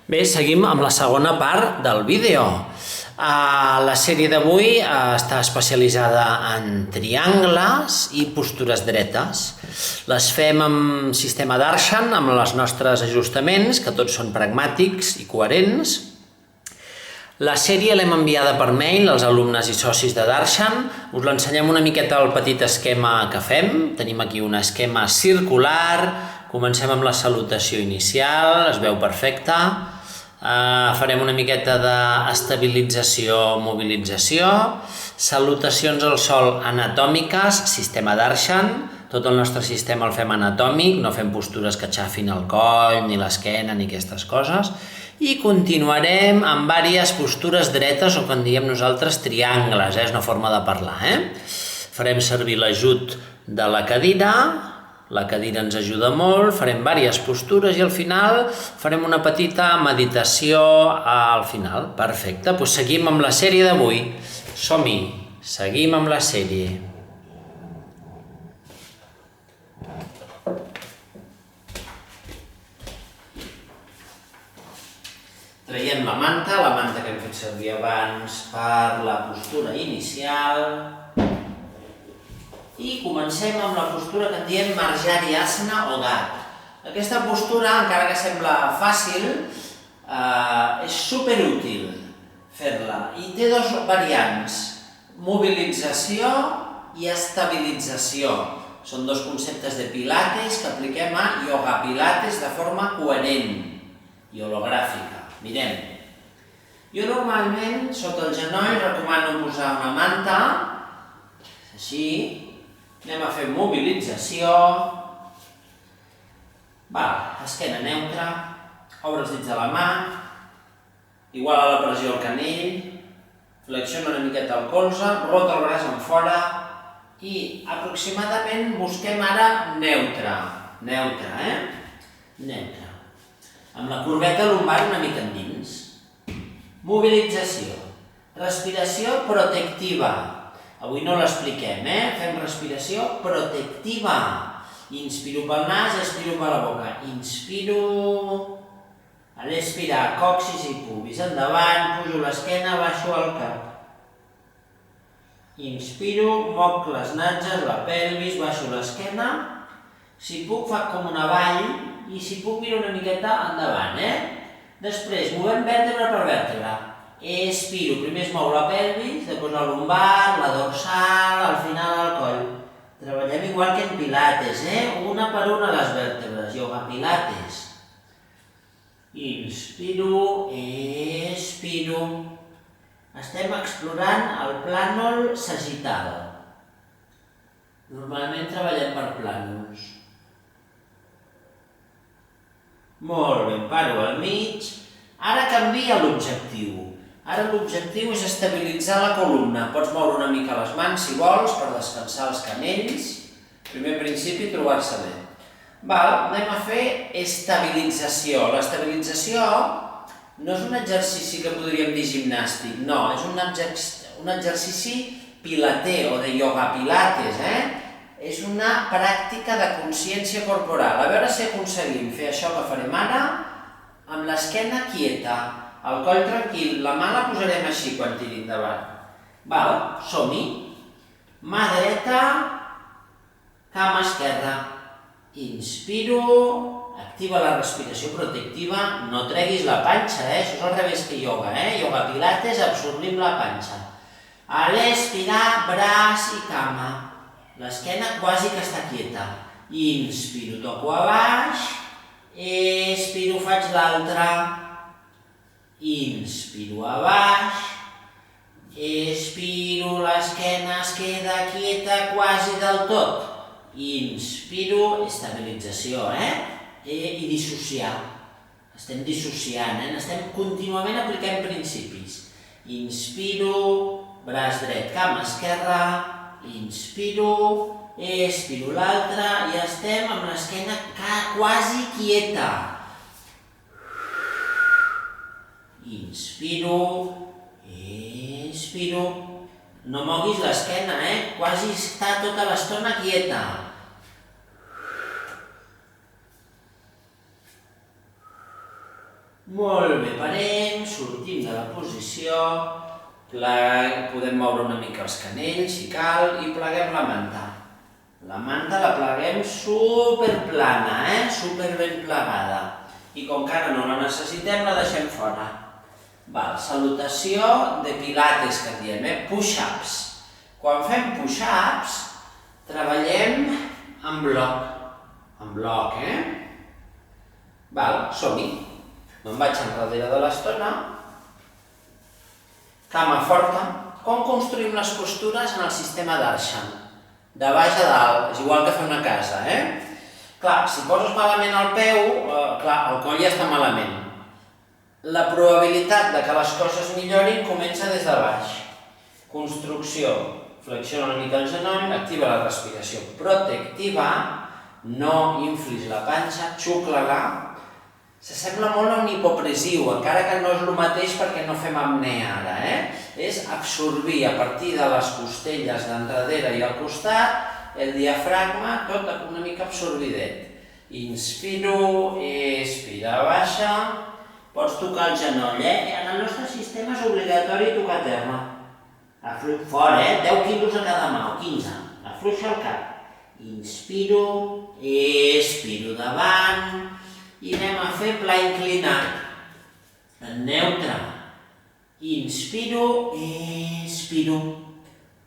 Bé, seguim amb la segona part del vídeo. La sèrie d'avui està especialitzada en triangles i postures dretes. Les fem amb sistema Darshan, amb els nostres ajustaments, que tots són pragmàtics i coherents. La sèrie l'hem enviada per mail als alumnes i socis de Darshan. Us l'ensenyem una miqueta al petit esquema que fem. Tenim aquí un esquema circular. Comencem amb la salutació inicial, es veu perfecte. Farem una miqueta d'estabilització, mobilització, salutacions al sol anatòmiques, sistema Darshan. Tot el nostre sistema el fem anatòmic, no fem postures que aixafin el coll, ni l'esquena, ni aquestes coses. I continuarem amb diverses postures dretes, o com diem nosaltres, triangles, és una forma de parlar. Farem servir l'ajut de la cadira ens ajuda molt, farem diverses postures i al final farem una petita meditació al final. Perfecte, doncs seguim amb la sèrie d'avui. Som-hi, seguim amb la sèrie. Traiem la manta que hem fet servir abans per la postura inicial. I comencem amb la postura que en diem Marjariasana o gat. Aquesta postura, encara que sembla fàcil, és superútil fer-la. I té dues variants, mobilització i estabilització. Són dos conceptes de pilates que apliquem a ioga pilates de forma coherent i hologràfica. Mirem. Jo normalment, sota el genoll, recomano posar una manta, així. Anem a fer mobilització. Esquena neutra, obre els dits de la mà, iguala la pressió al canell, flexiona una miqueta el colze, rota el braç en fora i aproximadament busquem ara neutra. Neutra. Amb la corbeta lumbar una mica endins. Mobilització. Respiració protectiva. Avui no l'expliquem, Fem respiració protectiva. Inspiro pel nas, expiro per la boca. Inspiro. A l'expirar, coxis i pubis endavant, pujo l'esquena, baixo el cap. Inspiro, moc les natges, la pelvis, baixo l'esquena. Si puc, faig com una vall i si puc, miro una miqueta endavant, Després, movem vèrtebra per vèrtebra. Expiro, primer es mou la pelvis, després la lumbar, la dorsal, al final el coll. Treballem igual que en pilates, una per una les vèrtebres, ioga pilates. Inspiro, expiro. Estem explorant el plànol sagital. Normalment treballem per plànols. Molt bé, em paro al mig. Ara canvia l'objectiu. Ara l'objectiu és estabilitzar la columna. Pots moure una mica les mans, si vols, per descansar els canells. Primer principi, trobar-se bé. Anem a fer estabilització. L'estabilització no és un exercici que podríem dir gimnàstic, no, és un exercici pilater o de ioga pilates, És una pràctica de consciència corporal. A veure si aconseguim fer això que farem ara amb l'esquena quieta. El coll tranquil, la mà la posarem així quan tiri endavant. Som-hi. Mà dreta, cama esquerra. Inspiro, activa la respiració protectiva, no treguis la panxa, això és al revés que ioga, Ioga pilates, absorbim la panxa. A l'expirar, braç i cama. L'esquena quasi que està quieta. Inspiro, toco a baix, expiro, faig l'altra. Inspiro a baix, expiro, l'esquena es queda quieta quasi del tot. Inspiro, estabilització, i dissociar. Estem dissociant, estem contínuament aplicant principis. Inspiro, braç dret, cama esquerra, inspiro, expiro l'altra i estem amb l'esquena quasi quieta. Inspiro, expiro. No moguis l'esquena, quasi està tota l'estona quieta. Molt bé, parem, sortim de la posició, podem moure una mica els canells si cal i pleguem la manta. La manta la pleguem superplana, super ben plegada. I com que ara no la necessitem, la deixem fora. Salutació de pilates, que en diem, push-ups. Quan fem push-ups, treballem en bloc. En bloc, som-hi. Me'n vaig enrere de l'estona. Cama forta. Com construïm les postures en el sistema d'Arshan? De baix a dalt, és igual que fer una casa, Clar, si poses malament el peu, el coll ja està malament. La probabilitat de que les coses millorin comença des de baix. Construcció. Flexiona una mica el genoll, activa la respiració protectiva, no inflis la panxa, xucla-la. S'assembla molt a un hipopressiu, encara que no és el mateix perquè no fem apnea ara, És absorbir a partir de les costelles d'enrere i al costat, el diafragma, tot una mica absorbidet. Inspiro, expira, baixa. Pots tocar el genoll, En el nostre sistema és obligatori tocar terra. Fort, 10 quilos a cada mà, o 15. Afluixa el cap. Inspiro, expiro davant. I anem a fer pla inclinat. En neutre. Inspiro, expiro.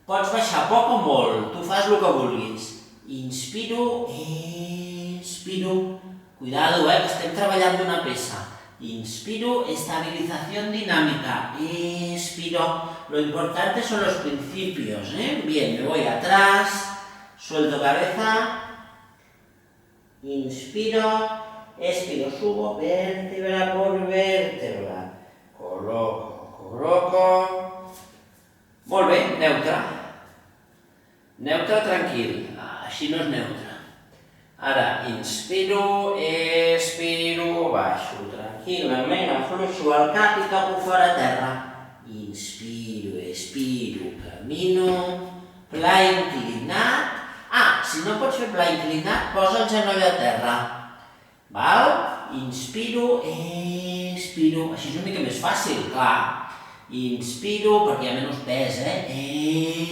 Pots baixar poc o molt, tu fas el que vulguis. Inspiro, expiro. Cuidado, que estem treballant d'una peça. Inspiro, estabilización dinámica. Expiro. Lo importante son los principios, Bien, me voy atrás. Suelto cabeza. Inspiro. Expiro, subo, vértebra por vértebra. Col·loco. Molt bé, neutre. Neutre tranquil, així no és neutre. Ara, inspiro, expiro, baixo tranquil·lament, afluixo el cap i toco fora terra. Inspiro, expiro, camino, pla inclinat. Si no pots fer pla inclinat, posa el genoll a terra. Inspiro, expiro, així és una mica més fàcil, clar. Inspiro, perquè hi ha menys pes,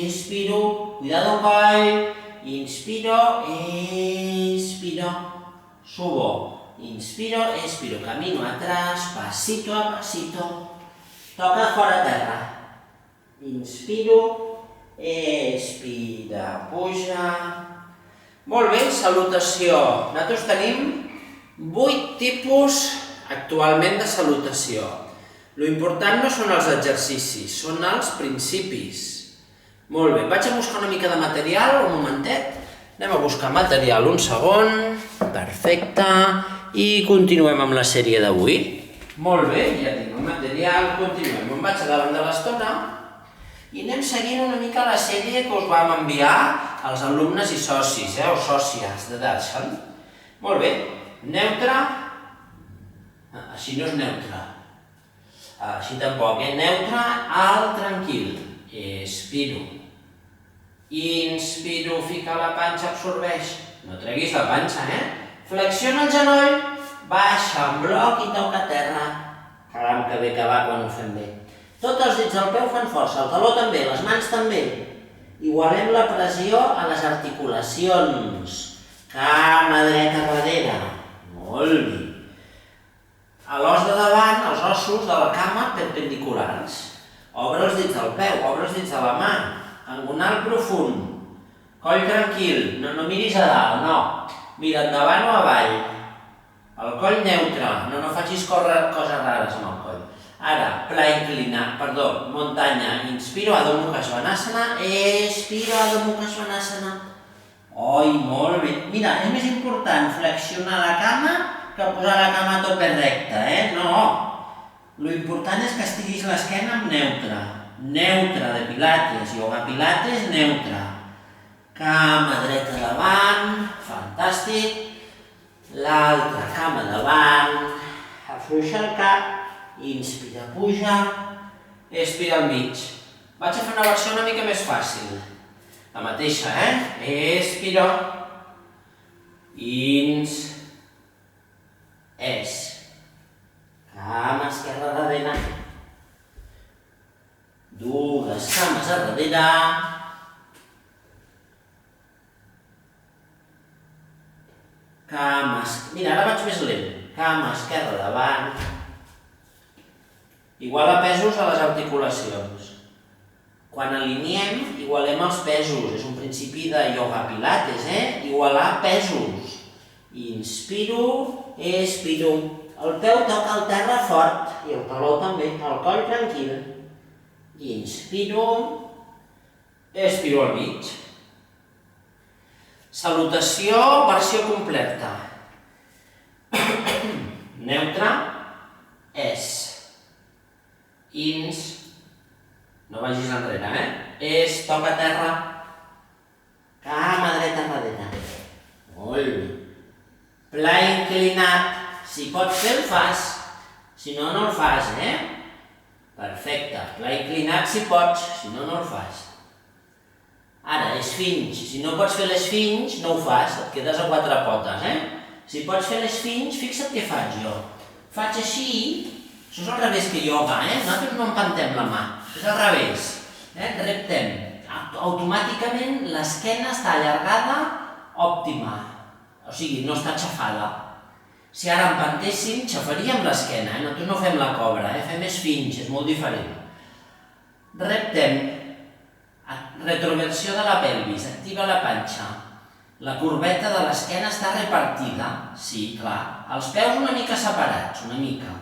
Expiro, cuidado el coll. Inspiro, expiro, subo. Inspiro, expiro, camino atrás, pasito a pasito. Toca fora terra. Inspiro, expira, puja. Molt bé, salutació. Nosaltres tenim 8 tipus actualment de salutació. Lo important no són els exercicis, són els principis. Molt bé, vaig a buscar una mica de material, un momentet. Anem a buscar material, un segon. Perfecte. I continuem amb la sèrie d'avui. Molt bé, ja tinc el material, continuem. Em vaig a davant de l'estona i anem seguint una mica la sèrie que us vam enviar als alumnes i socis, o sòcies de Darshan. Molt bé. Neutre, així no és neutre, així tampoc, neutre, alt, tranquil, expiro, inspiro, fica la panxa, absorbeix, no treguis la panxa, flexiona el genoll, baixa en bloc i toca terra, caram que bé que va quan ho fem bé. Tots els dits del peu fan força, el taló també, les mans també, igualem la pressió a les articulacions, cama dreta darrere. Molt bé. A l'os de davant, els ossos de la cama perpendiculars. Obre els dits del peu, obre els dits de la mà. Engonal profund. Coll tranquil, no miris a dalt, no. Mira endavant o avall. El coll neutre, no facis coses rares amb el coll. Ara, pla inclinat, muntanya. Inspiro, Adho Mukha Svanasana. Expiro, Adho Mukha Svanasana. Oi, molt bé. Mira, és més important flexionar la cama que posar la cama a tope recta, No. Lo important és que estiguis l'esquena en neutre. Neutre de pilates, yoga pilates, neutre. Cama dreta davant, fantàstic. L'altra cama davant, afluixa el cap, inspira, puja, expira al mig. Vaig a fer una versió una mica més fàcil. La mateixa, Expiro. Ins. Es. Cap. darrere. Mira, ara vaig més lent. Cama esquerra davant. Iguala pesos a les articulacions. Quan aliniem, igualem els pesos. És un principi de ioga pilates, Igualar pesos. Inspiro, expiro. El peu toca el terra fort i el taló també, el coll tranquil. Inspiro, expiro al mig. Salutació, versió completa. Neutre, és. Ins, no vagis enrere, És, toca terra. Cama dreta darrere. Molt bé. Pla inclinat. Si pots fer, el fas. Si no, no el fas, Perfecte. Pla inclinat si pots, si no, no el fas. Ara, esfinx. Si no pots fer l'esfinx, no ho fas, et quedes a quatre potes, Si pots fer l'esfinx, fixa't què faig jo. Faig així, això és al revés que ioga, Nosaltres no empantem la mà, és al revés. Reptem. Automàticament l'esquena està allargada, òptima. O sigui, no està xafada. Si ara empantéssim, xafaríem l'esquena, Nosaltres no fem la cobra, fem esfinx, és molt diferent. Reptem. Retroversió de la pelvis, activa la panxa. La corbeta de l'esquena està repartida, sí, clar. Els peus una mica separats, una mica.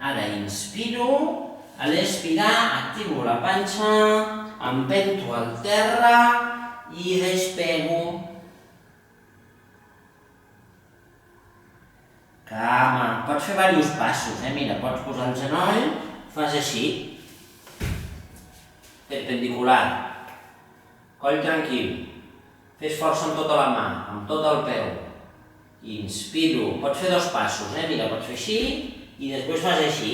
Ara inspiro, a l'expirar activo la panxa, empento al terra i despego. Cama, pots fer diversos passos, Mira, pots posar el genoll, fas així. Perpendicular. Coll tranquil. Fes força amb tota la mà, amb tot el peu. Inspiro. Pots fer dos passos, Mira, pots fer així i després fas així.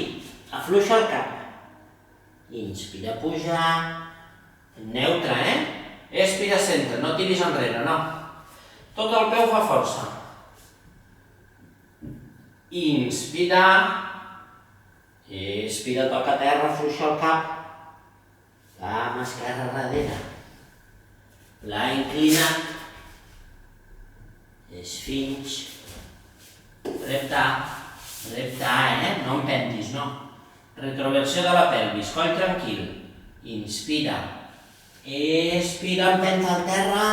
Afluixa el cap. Inspira, puja. Neutre, Expira, centre. No tiris enrere, no. Tot el peu fa força. Inspira. Expira, toca terra, afluixa el cap. Cama esquerra darrere. Pla inclinat. Esfinx. Reptar. Reptar, no empentis, no. Retroversió de la pelvis, coll tranquil. Inspira. Expira, empenta al terra.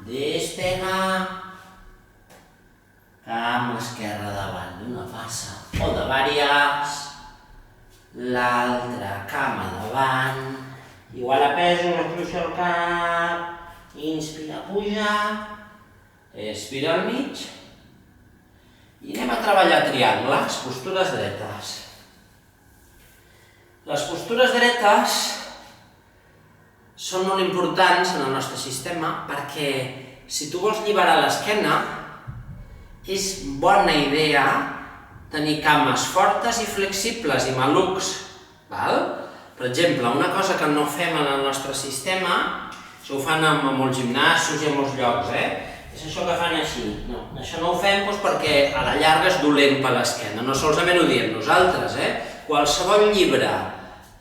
Despega. Cama esquerra davant d'una passa o de vàries. L'altra cama davant. Iguala pesos, afluixa el cap. Inspira, puja. Expira al mig. I anem a treballar triangles, postures dretes. Les postures dretes són molt importants en el nostre sistema perquè si tu vols alliberar l'esquena, és bona idea tenir cames fortes i flexibles i malucs. Per exemple, una cosa que no fem en el nostre sistema, això ho fan en molts gimnasos i en molts llocs, és això que fan així. No, això no ho fem perquè a la llarga és dolent per l'esquena, no solament ho diem nosaltres, Qualsevol llibre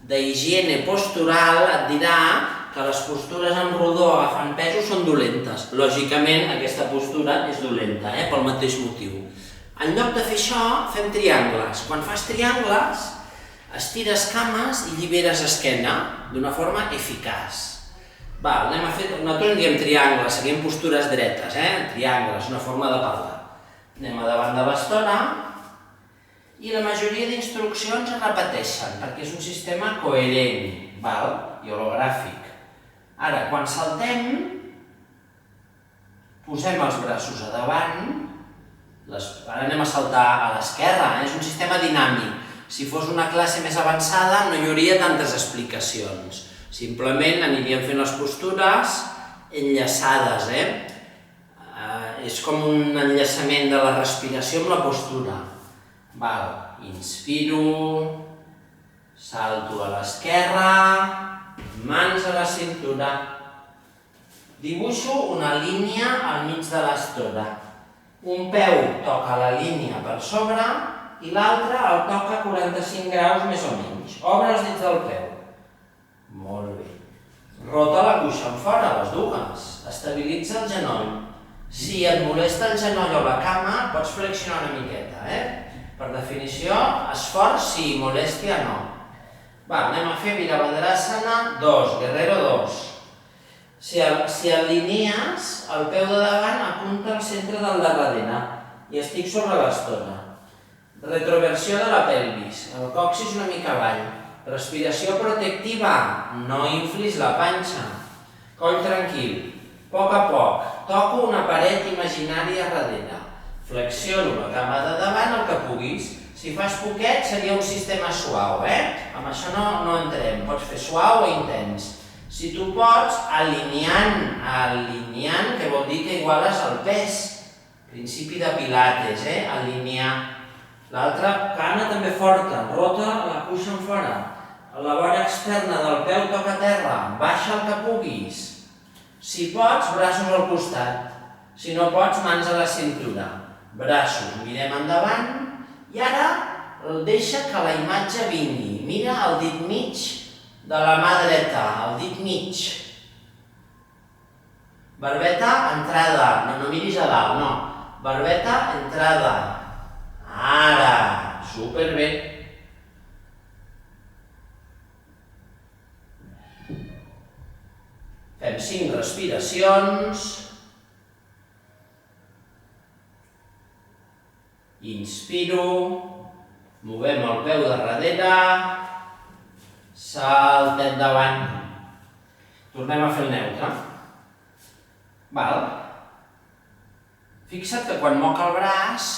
d'higiene postural et dirà que les postures en rodó agafant pesos són dolentes. Lògicament, aquesta postura és dolenta, pel mateix motiu. En lloc de fer això, fem triangles. Quan fas triangles, estires cames i lliberes esquena d'una forma eficaç. Anem a fer, nosaltres en diem triangles, seguim postures dretes, triangles, una forma de parlar. Anem a davant de l'estona i la majoria d'instruccions es repeteixen perquè és un sistema coherent, i hologràfic. Ara, quan saltem, posem els braços a davant, ara anem a saltar a l'esquerra, és un sistema dinàmic. Si fos una classe més avançada no hi hauria tantes explicacions. Simplement aniríem fent les postures enllaçades, És com un enllaçament de la respiració amb la postura. Inspiro, salto a l'esquerra, mans a la cintura. Dibuixo una línia al mig de l'estona. Un peu toca la línia per sobre i l'altre el toca a 45 graus més o menys. Obre els dits del peu. Molt bé. Rota la cuixa en fora, les dues. Estabilitza el genoll. Si et molesta el genoll o la cama, pots flexionar una miqueta, Per definició, esforç sí, molèstia no. Va, anem a fer Virabhadrasana 2, Guerrero 2. Si alinees, el peu de davant apunta al centre del de darrere i estic sobre l'estona. Retroversió de la pelvis, el coxis una mica avall. Respiració protectiva, no inflis la panxa. Coll tranquil, a poc, toco una paret imaginària darrere. Flexiono la cama de davant el que puguis. Si fas poquet seria un sistema suau, Amb això no entrem, pots fer suau o intens. Si tu pots, alineant, que vol dir que iguales el pes. Principi de pilates, alinear. L'altra cana també forta, rota la cuixa en fora. La vora externa del peu toca terra, baixa el que puguis. Si pots, braços al costat. Si no pots, mans a la cintura. Braços, mirem endavant. I ara deixa que la imatge vingui. Mira el dit mig de la mà dreta, el dit mig. Barbeta, entrada. No miris a dalt, no. Barbeta, entrada. Ara, superbé. Fem 5 respiracions. Inspiro, movem el peu de darrere, salta endavant. Tornem a fer el neutre. Val? Fixa't que quan moc el braç,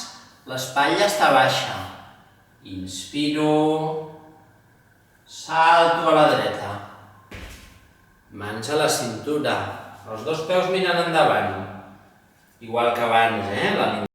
l'espatlla està baixa. Inspiro, salto a la dreta. Mans a la cintura, els dos peus mirant endavant. Igual que abans,